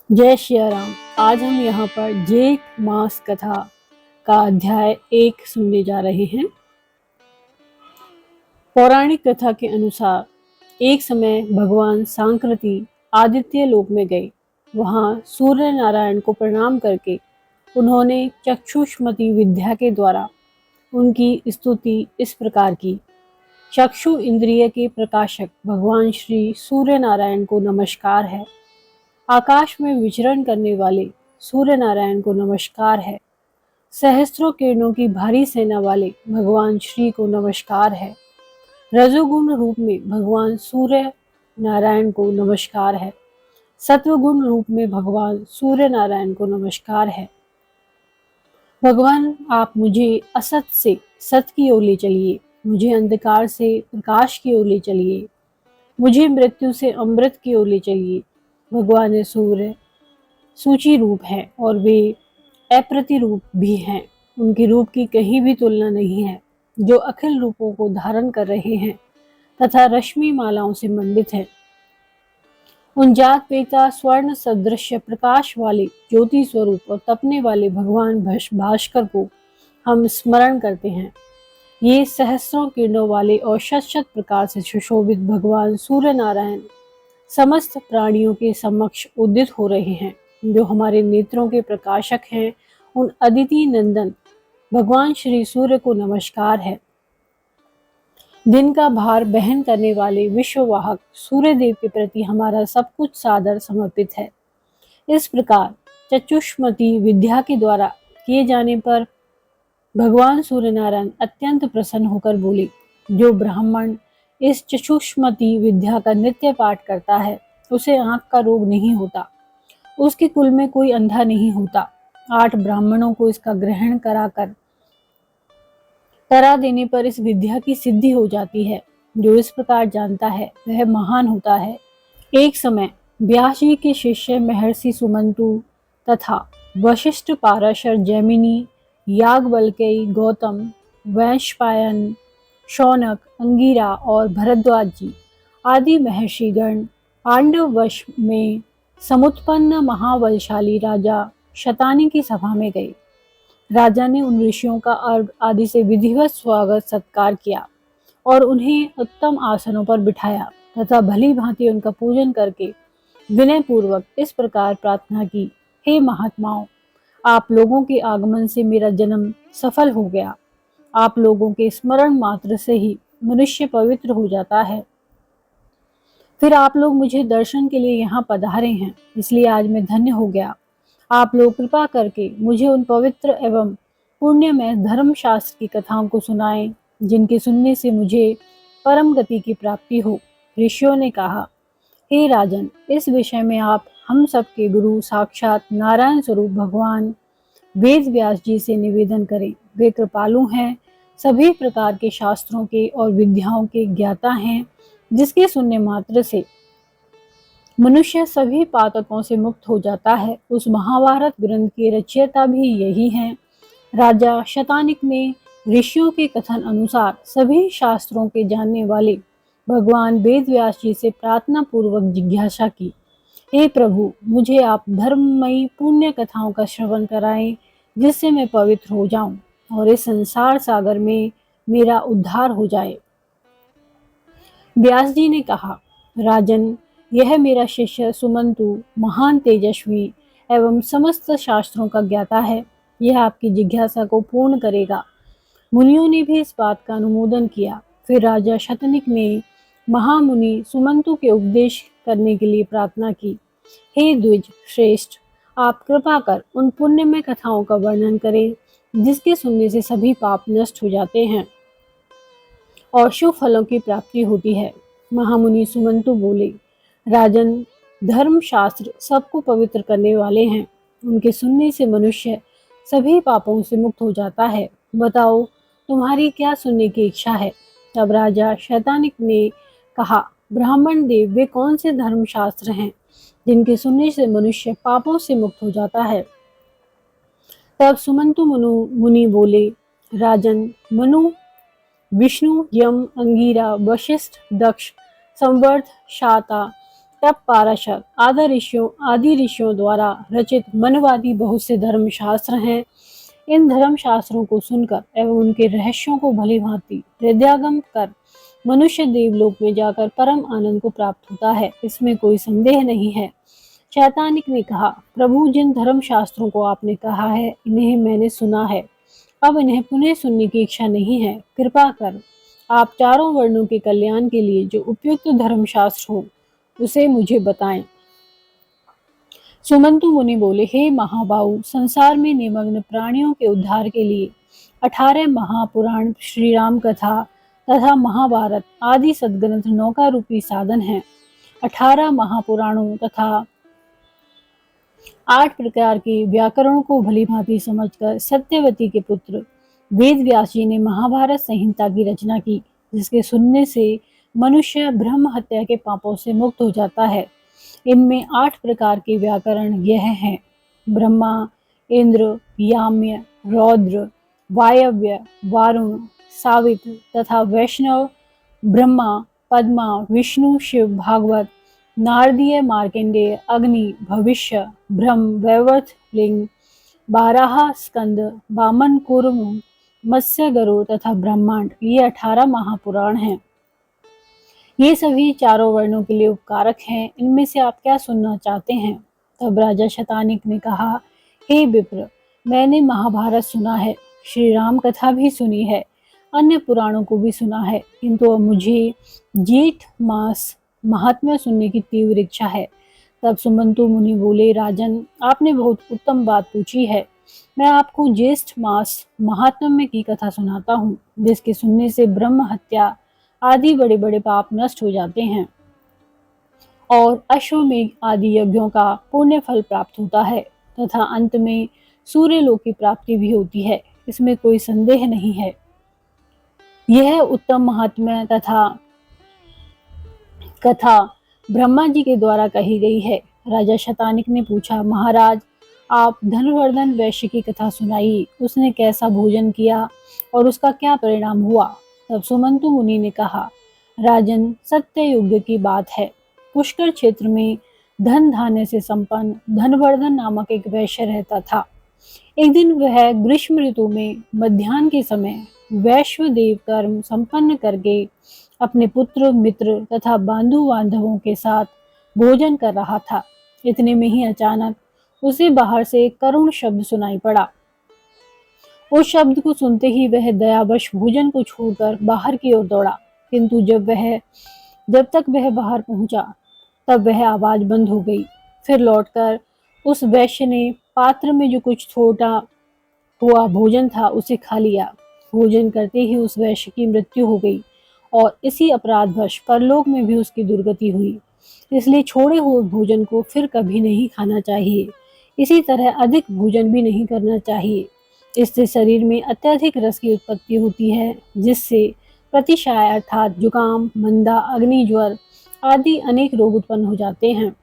जय श्री राम। आज हम यहाँ पर जेठ मास कथा का अध्याय 1 सुनने जा रहे हैं। पौराणिक कथा के अनुसार एक समय भगवान सांकृति आदित्य लोक में गए। वहां सूर्य नारायण को प्रणाम करके उन्होंने चक्षुष्मति विद्या के द्वारा उनकी स्तुति इस प्रकार की। चक्षु इंद्रिय के प्रकाशक भगवान श्री सूर्य नारायण को नमस्कार है। आकाश में विचरण करने वाले सूर्य नारायण को नमस्कार है। सहस्त्रों किरणों की भारी सेना वाले भगवान श्री को नमस्कार है। रजोगुण रूप में भगवान सूर्य नारायण को नमस्कार है। सत्वगुण रूप में भगवान सूर्य नारायण को नमस्कार है। भगवान, आप मुझे असत से सत की ओर ले चलिए, मुझे अंधकार से प्रकाश की ओर ले चलिए, मुझे मृत्यु से अमृत की ओर ले चलिए। भगवान सूर्य सूची रूप है और वे अप्रतिरूप भी हैं। उनके रूप की कहीं भी तुलना नहीं है, जो अखिल रूपों को धारण कर रहे हैं तथा रश्मि मालाओं से मंडित है। उन जात वेता स्वर्ण सदृश प्रकाश वाले ज्योति स्वरूप और तपने वाले भगवान भास्कर को हम स्मरण करते हैं। ये सहस्रों किरणों वाले और शत शत प्रकार से सुशोभित भगवान सूर्य नारायण समस्त प्राणियों के समक्ष उदित हो रहे हैं, जो हमारे नेत्रों के प्रकाशक हैं। उन अदिति नंदन भगवान श्री सूर्य को नमस्कार है। दिन का भार बहन करने वाले विश्ववाहक सूर्य देव के प्रति हमारा सब कुछ सादर समर्पित है। इस प्रकार चक्षुष्मति विद्या के द्वारा किए जाने पर भगवान सूर्य नारायण अत्यंत प्रसन्न होकर बोले, जो ब्राह्मण इस चक्षुष्मति विद्या का नित्य पाठ करता है, उसे आंख का रोग नहीं होता, उसके कुल में कोई अंधा नहीं होता। 8 ब्राह्मणों को इसका ग्रहण करा देने पर इस विद्या की सिद्धि हो जाती है। जो इस प्रकार जानता है वह महान होता है। एक समय व्यास जी के शिष्य महर्षि सुमंतु तथा वशिष्ठ, पाराशर, जैमिनी, याज्ञवल्क्य, गौतम, वैशंपायन, शौनक, अंगिरा और भरद्वाज जी आदि महर्षिगण पांडव वश में समुत्पन्न महाबलशाली राजा शतानी की सभा में गए। राजा ने उन ऋषियों का अर्घ आदि से विधिवत स्वागत सत्कार किया और उन्हें उत्तम आसनों पर बिठाया तथा भली भांति उनका पूजन करके विनय पूर्वक इस प्रकार प्रार्थना की, हे महात्माओं, आप लोगों के आगमन से मेरा जन्म सफल हो गया। आप लोगों के स्मरण मात्र से ही मनुष्य पवित्र हो जाता है। फिर आप लोग मुझे दर्शन के लिए यहाँ पधारे हैं, इसलिए आज मैं धन्य हो गया। आप लोग कृपा करके मुझे उन पवित्र एवं पुण्यमय धर्म शास्त्र की कथाओं को सुनाएं, जिनके सुनने से मुझे परम गति की प्राप्ति हो। ऋषियों ने कहा, हे राजन, इस विषय में आप हम सबके गुरु साक्षात नारायण स्वरूप भगवान वेद व्यास जी से निवेदन करें। वे कृपालु हैं, सभी प्रकार के शास्त्रों के और विद्याओं के ज्ञाता हैं, जिसके सुनने मात्र से मनुष्य सभी पातकों से मुक्त हो जाता है। उस महाभारत ग्रंथ के रचयिता भी यही हैं। राजा शतानिक ने ऋषियों के कथन अनुसार सभी शास्त्रों के जानने वाले भगवान वेद व्यास जी से प्रार्थना पूर्वक जिज्ञासा की, हे प्रभु, मुझे आप धर्ममयी पुण्य कथाओं का श्रवण कराएं, जिससे मैं पवित्र हो जाऊं और इस संसार सागर में मेरा उद्धार हो जाए। व्यास जी ने कहा, राजन, यह मेरा शिष्य सुमंतु महान तेजस्वी एवं समस्त शास्त्रों का ज्ञाता है। यह आपकी जिज्ञासा को पूर्ण करेगा। मुनियों ने भी इस बात का अनुमोदन किया। फिर राजा शतनिक ने महामुनि सुमंतु के उपदेश करने के लिए प्रार्थना की, हे द्विज श्रेष्ठ, आप कृपा कर उन पुण्यमय कथाओं का वर्णन करें, जिसके सुनने से सभी पाप नष्ट हो जाते हैं और शुभ फलों की प्राप्ति होती है। महामुनि सुमंतु बोले, राजन, धर्म शास्त्र सबको पवित्र करने वाले हैं। उनके सुनने से मनुष्य सभी पापों से मुक्त हो जाता है। बताओ, तुम्हारी क्या सुनने की इच्छा है? तब राजा शैतानिक ने कहा, ब्राह्मण देव, वे कौन से धर्म शास्त्र हैं जिनके सुनने से मनुष्य पापों से मुक्त हो जाता है? तब सुमंतु मुनि बोले, राजन, मनु, विष्णु, यम, अंगिरा, वशिष्ठ, दक्ष, संवर्त, शाता, तब पाराशर आदि ऋषियों द्वारा रचित मनवादी बहुत से धर्मशास्त्र हैं। इन धर्मशास्त्रों को सुनकर एवं उनके रहस्यों को भली भांति हृदयंगम कर मनुष्य देवलोक में जाकर परम आनंद को प्राप्त होता है, इसमें कोई संदेह नहीं है। शैतानिक ने कहा, प्रभु, जिन धर्म शास्त्रों को आपने कहा है इन्हें मैंने सुना है, अब इन्हें पुनः सुनने की इच्छा नहीं है। कृपा कर आप चारों वर्णों के कल्याण के लिए जो उपयुक्त धर्मशास्त्र हो उसे मुझे बताएं। सुमंतु मुनि बोले, हे महाबाहु, संसार में निमग्न प्राणियों के उद्धार के लिए 18 महापुराण, श्री राम कथा तथा महाभारत आदि सद्ग्रंथ नौका रूपी साधन हैं। 18 महापुराणों तथा 8 प्रकार के व्याकरणों को भली भांति समझकर सत्यवती के पुत्र वेद व्यास जी ने महाभारत संहिता की रचना की, जिसके सुनने से मनुष्य ब्रह्म हत्या के पापों से मुक्त हो जाता है। इनमें 8 प्रकार के व्याकरण यह हैं: ब्रह्मा, इंद्र, याम्य, रौद्र, वायव्य, वारुण, सावित तथा वैष्णव, ब्रह्मा, पद्मा, विष्णु, शिव, भागवत, नारदीय, मार्कंडेय, अग्नि, भविष्य, ब्रह्म, वैवर्त, लिंग, बाराह, स्कंद, वामन, कूर्म, मत्स्य, गरुड़ तथा ब्रह्मांड, ये 18 महापुराण हैं। ये सभी चारों वर्णों के लिए उपकारक हैं। इनमें से आप क्या सुनना चाहते हैं? तब राजा शतानिक ने कहा, हे विप्र, मैंने महाभारत सुना है, श्री राम कथा भी सुनी है, अन्य पुराणों को भी सुना है, किंतु अब मुझे जेठ मास महात्म्य सुनने की तीव्र इच्छा है। तब सुमंतु मुनि बोले, राजन, आपने बहुत उत्तम बात पूछी है। मैं आपको ज्येष्ठ मास महात्म्य की कथा सुनाता हूँ, जिसके सुनने से ब्रह्म हत्या आदि बड़े बड़े पाप नष्ट हो जाते हैं और अश्वमेघ आदि यज्ञों का पुण्य फल प्राप्त होता है तथा अंत में सूर्य लोक की प्राप्ति भी होती है, इसमें कोई संदेह नहीं है। यह उत्तम महात्म्य तथा कथा ब्रह्मा जी के द्वारा कही गई है। राजा शतानिक ने पूछा, महाराज, आप धनवर्धन वैश्य की कथा सुनाइए, उसने कैसा भोजन किया और उसका क्या परिणाम हुआ? तब सुमंतु मुनि ने कहा, राजन, सत्य युग की बात है। पुष्कर क्षेत्र में धन धान्य से संपन्न धनवर्धन नामक एक वैश्य रहता था। एक दिन वह ग्रीष्म ऋतु में मध्याह्न के समय वैश्वदेव कर्म संपन्न करके अपने पुत्र, मित्र तथा बंधु बांधवों के साथ भोजन कर रहा था। इतने में ही अचानक उसे बाहर से एक करुण शब्द सुनाई पड़ा। उस शब्द को सुनते ही वह दयावश भोजन को छोड़कर बाहर की ओर दौड़ा, किंतु जब तक वह बाहर पहुंचा तब वह आवाज बंद हो गई। फिर लौटकर उस वैश्य ने पात्र में जो कुछ छोटा हुआ भोजन था उसे खा लिया। भोजन करते ही उस वैश्य की मृत्यु हो गई और इसी अपराधवश परलोक में भी उसकी दुर्गति हुई। इसलिए छोड़े हुए भोजन को फिर कभी नहीं खाना चाहिए। इसी तरह अधिक भोजन भी नहीं करना चाहिए। इससे शरीर में अत्यधिक रस की उत्पत्ति होती है, जिससे प्रतिशाय अर्थात जुकाम, मंदा, अग्नि ज्वर आदि अनेक रोग उत्पन्न हो जाते हैं।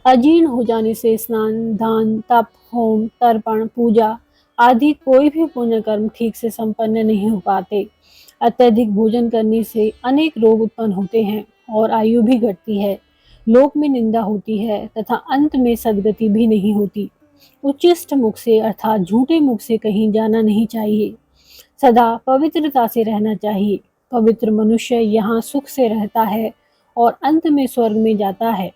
अजीर्ण हो जाने से स्नान, दान, तप, होम, तर्पण, पूजा आदि कोई भी पुण्य कर्म ठीक से संपन्न नहीं हो पाते। अत्यधिक भोजन करने से अनेक रोग उत्पन्न होते हैं और आयु भी घटती है, लोक में निंदा होती है तथा अंत में सद्गति भी नहीं होती। उच्चिष्ट मुख से अर्थात झूठे मुख से कहीं जाना नहीं चाहिए। सदा पवित्रता से रहना चाहिए। पवित्र मनुष्य यहाँ सुख से रहता है और अंत में स्वर्ग में जाता है।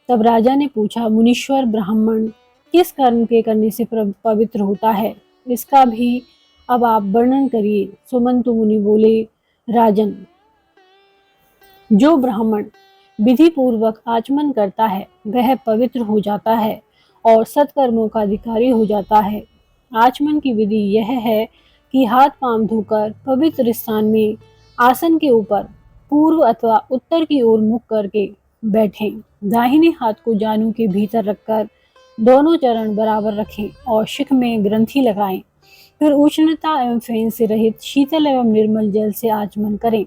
तब राजा ने पूछा, मुनीश्वर, ब्राह्मण किस कर्म के करने से पवित्र होता है, इसका भी अब आप वर्णन करिए। सुमंतु मुनि बोले, राजन, जो ब्राह्मण विधि पूर्वक आचमन करता है वह पवित्र हो जाता है और सत्कर्मों का अधिकारी हो जाता है। आचमन की विधि यह है कि हाथ पांव धोकर पवित्र स्थान में आसन के ऊपर पूर्व अथवा उत्तर की ओर मुख करके बैठें। दाहिने हाथ को जानु के भीतर रखकर दोनों चरण बराबर रखें और शिख में ग्रंथि लगाएं। फिर उष्णता एवं फेन से रहित शीतल एवं निर्मल जल से आचमन करें।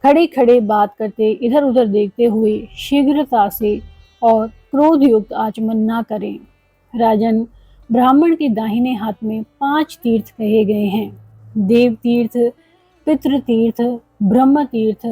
खड़े खड़े बात करते, इधर उधर देखते हुए शीघ्रता से और क्रोध युक्त आचमन न करें। राजन, ब्राह्मण के दाहिने हाथ में 5 तीर्थ कहे गए हैं: देव तीर्थ, पितृ तीर्थ, ब्रह्म तीर्थ,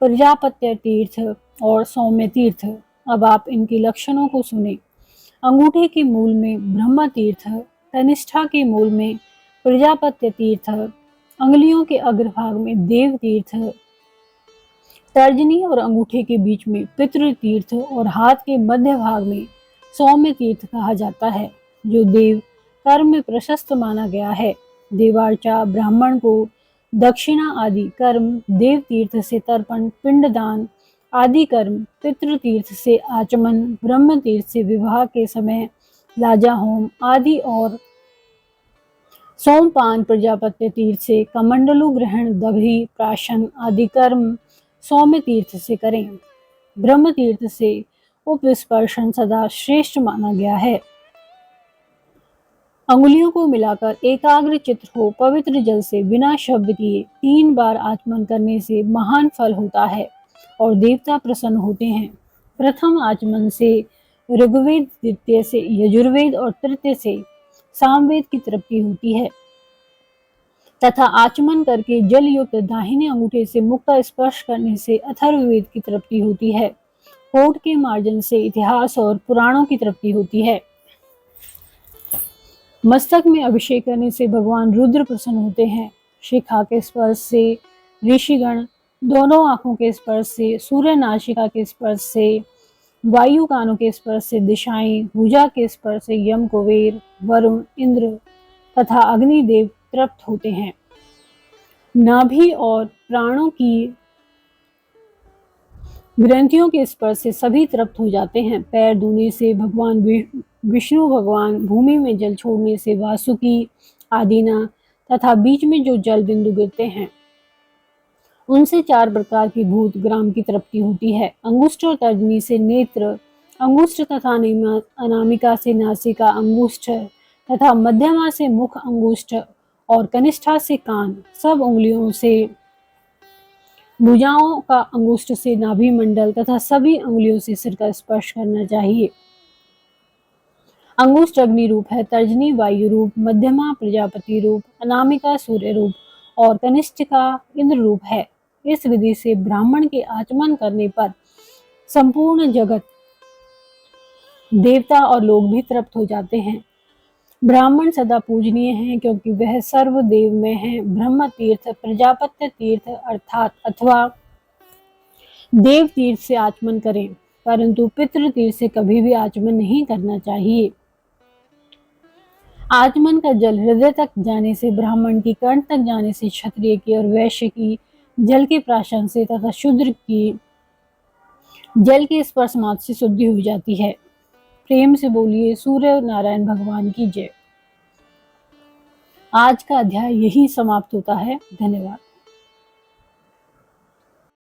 प्रजापत्य तीर्थ और सौम्य तीर्थ। अब आप इनके लक्षणों को सुने। अंगूठे के मूल में ब्रह्म तीर्थ, कनिष्ठा के मूल में प्रजापत्य तीर्थ, अंगुलियों के अग्रभाग में देव तीर्थ, तर्जनी और अंगूठे के बीच में पितृ तीर्थ और हाथ के मध्य भाग में सौम्य तीर्थ कहा जाता है, जो देव कर्म में प्रशस्त माना गया है। देवार्चा, ब्राह्मण को दक्षिणा आदि कर्म, देव तीर्थ से तर्पण, पिंडदान आदि कर्म, पितृ तीर्थ से आचमन, ब्रह्म तीर्थ से विवाह के समय लाजा होम आदि और सोमपान, प्रजापत्य तीर्थ से कमंडलु ग्रहण, दग्धि, प्राशन आदि कर्म सौम्य तीर्थ से करें। ब्रह्म तीर्थ से उपस्पर्शन सदा श्रेष्ठ माना गया है। अंगुलियों को मिलाकर एकाग्र चित्त हो पवित्र जल से बिना शब्द किए 3 बार आचमन करने से महान फल होता है और देवता प्रसन्न होते हैं। प्रथम आचमन से ऋग्वेद, द्वितीय से यजुर्वेद और तृतीय से सामवेद की तृप्ति होती है तथा आचमन करके जल युक्त दाहिने अंगूठे से मुख का स्पर्श करने से अथर्ववेद की तृप्ति होती है। होठ के मार्जन से इतिहास और पुराणों की तृप्ति होती है। मस्तक में अभिषेक करने से भगवान रुद्र प्रसन्न होते हैं। शिखा के स्पर्श से ऋषिगण, दोनों आंखों के स्पर्श से सूर्य, नासिका के स्पर्श से वायु, कानों के स्पर्श से दिशाएं, भुजा के स्पर्श से यम, कुबेर, वरुण, इंद्र तथा अग्निदेव तृप्त होते हैं। नाभि और प्राणों की ग्रंथियों के स्पर्श से सभी तृप्त हो जाते हैं। पैर धोने से भगवान विष्णु, भगवान भूमि में जल छोड़ने से वासुकी, आदिना तथा बीच में जो जल बिंदु गिरते हैं उनसे 4 प्रकार की भूत ग्राम की तृप्ति होती है। अंगुष्ठ और तर्जनी से नेत्र, अंगुष्ठ तथा अनामिका से नासिका, अंगुष्ठ तथा मध्यमा से मुख, अंगुष्ठ और कनिष्ठा से कान, सब उंगलियों से भुजाओं का अंगुष्ठ से नाभि मंडल तथा सभी अंगुलियों से सिर का स्पर्श करना चाहिए। अंगुष्ठ अग्नि रूप है, तर्जनी वायु रूप, मध्यमा प्रजापति रूप, अनामिका सूर्य रूप और कनिष्ठिका इंद्र रूप है। इस विधि से ब्राह्मण के आचमन करने पर संपूर्ण जगत, देवता और लोग भी तृप्त हो जाते हैं। ब्राह्मण सदा पूजनीय हैं क्योंकि वह सर्वदेव में है। ब्रह्म तीर्थ, प्रजापत्य तीर्थ अर्थात अथवा देव तीर्थ से आचमन करें, परंतु पितृ तीर्थ से कभी भी आचमन नहीं करना चाहिए। आचमन का जल हृदय तक जाने से, ब्राह्मण की कर्ण तक जाने से, क्षत्रिय की और वैश्य की जल के प्राशन से तथा शूद्र की जल के स्पर्श मात्र से शुद्धि हो जाती है। प्रेम से बोलिए सूर्य नारायण भगवान की जय। आज का अध्याय यही समाप्त होता है। धन्यवाद।